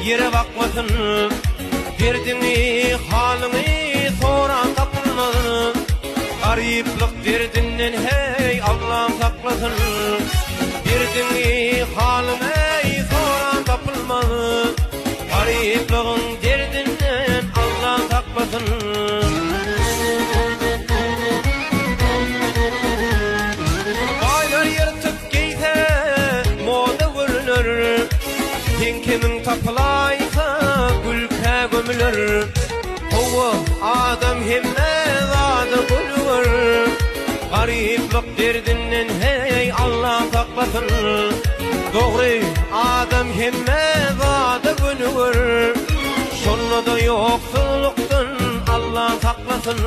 yere bakmasın. Derdini halini soran tapılmasın. Gariplik derdinden hey Allah'ım saklasın. Derdini halini soran tapılmasın. Garipliğin derdinden Allah'ım saklasın. Baylar yırtık giyse moda görünür. Kimin tapılaysa gülke gömülür. Hova adam hemme zada gülür. Gariplik derdinden hey Allah saklasın. Doğru adam hemme zada gülür. Şonda da yoksulluktan Allah saklasın.